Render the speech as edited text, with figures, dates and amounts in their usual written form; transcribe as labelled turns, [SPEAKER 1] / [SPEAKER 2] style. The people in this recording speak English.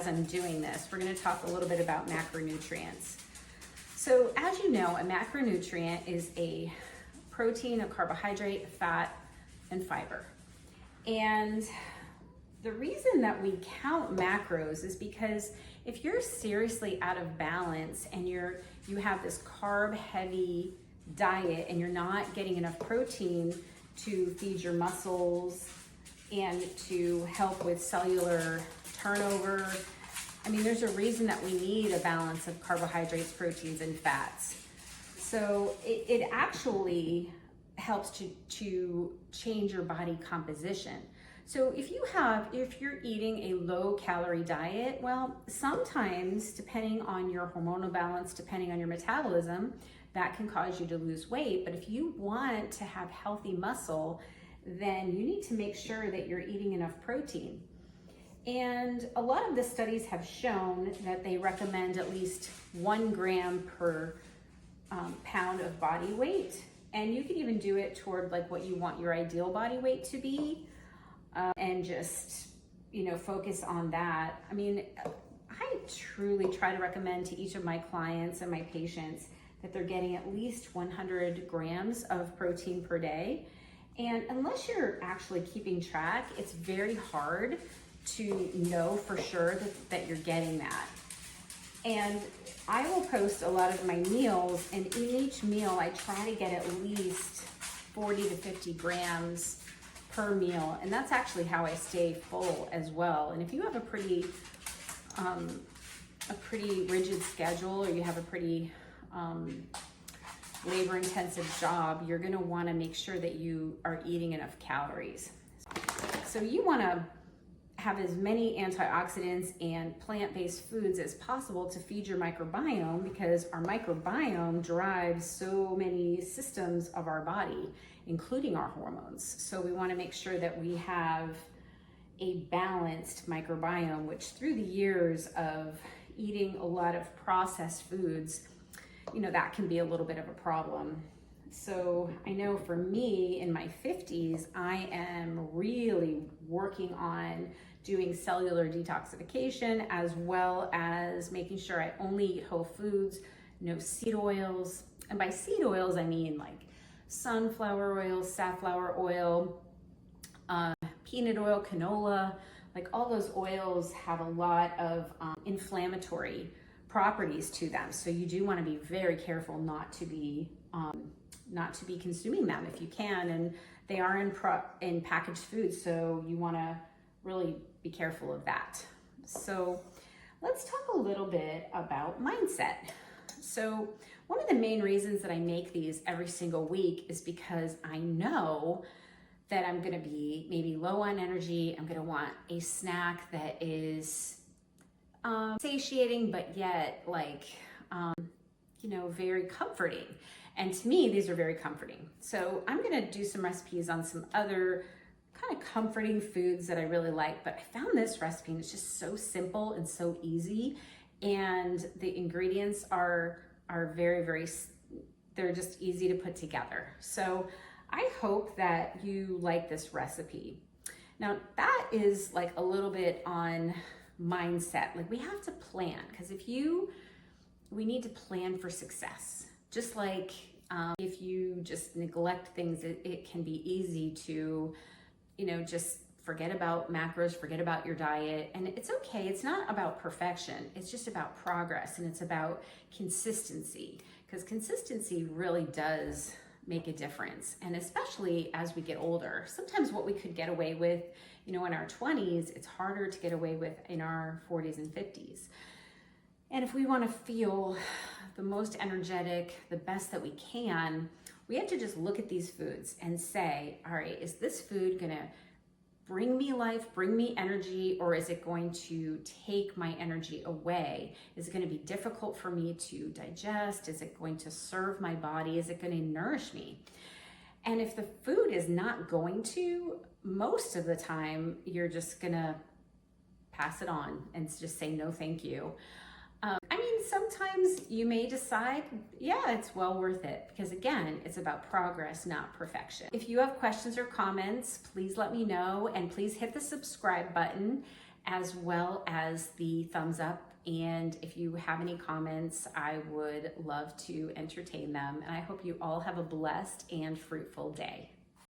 [SPEAKER 1] as I'm doing this, we're gonna talk a little bit about macronutrients. So as you know, a macronutrient is a protein, a carbohydrate, a fat, and fiber. And the reason that we count macros is because if you're seriously out of balance and you have this carb heavy diet and you're not getting enough protein to feed your muscles and to help with cellular turnover, I mean, there's a reason that we need a balance of carbohydrates, proteins, and fats. So it actually helps to change your body composition. So if you're eating a low calorie diet, well, sometimes depending on your hormonal balance, depending on your metabolism, that can cause you to lose weight. But if you want to have healthy muscle, then you need to make sure that you're eating enough protein. And a lot of the studies have shown that they recommend at least 1 gram per pound of body weight. And you can even do it toward like what you want your ideal body weight to be, and just, focus on that. I mean, I truly try to recommend to each of my clients and my patients that they're getting at least 100 grams of protein per day. And unless you're actually keeping track, it's very hard to know for sure that you're getting that. And I will post a lot of my meals, and in each meal I try to get at least 40 to 50 grams per meal, and that's actually how I stay full as well. And if you have a pretty rigid schedule, or you have a pretty labor intensive job, you're gonna wanna make sure that you are eating enough calories. So you wanna have as many antioxidants and plant-based foods as possible to feed your microbiome, because our microbiome drives so many systems of our body, including our hormones. So we want to make sure that we have a balanced microbiome, which through the years of eating a lot of processed foods, that can be a little bit of a problem. So I know for me in my 50s, I am really working on doing cellular detoxification, as well as making sure I only eat whole foods, no seed oils. And by seed oils, I mean like sunflower oil, safflower oil, peanut oil, canola, like all those oils have a lot of inflammatory properties to them. So you do want to be very careful not to be consuming them if you can. And they are in packaged foods, so you want to really be careful of that. So let's talk a little bit about mindset. So one of the main reasons that I make these every single week is because I know that I'm gonna be maybe low on energy. I'm gonna want a snack that is satiating, but yet very comforting. And to me, these are very comforting. So I'm gonna do some recipes on some other kind of comforting foods that I really like, but I found this recipe and it's just so simple and so easy. And the ingredients are very, very, they're just easy to put together. So I hope that you like this recipe. Now that is like a little bit on mindset. Like we have to plan, because we need to plan for success. Just like if you just neglect things, it can be easy to, just forget about macros, forget about your diet. And it's okay. It's not about perfection. It's just about progress, and it's about consistency, because consistency really does make a difference. And especially as we get older, sometimes what we could get away with, in our 20s, it's harder to get away with in our 40s and 50s. And if we want to feel the most energetic, the best that we can, we have to just look at these foods and say, all right, is this food gonna bring me life, bring me energy, or is it going to take my energy away? Is it gonna be difficult for me to digest? Is it going to serve my body? Is it gonna nourish me? And if the food is not going to, most of the time, you're just gonna pass it on and just say, no, thank you. Sometimes you may decide, yeah, it's well worth it, because again, it's about progress, not perfection. If you have questions or comments, please let me know, and please hit the subscribe button as well as the thumbs up. And if you have any comments, I would love to entertain them. And I hope you all have a blessed and fruitful day.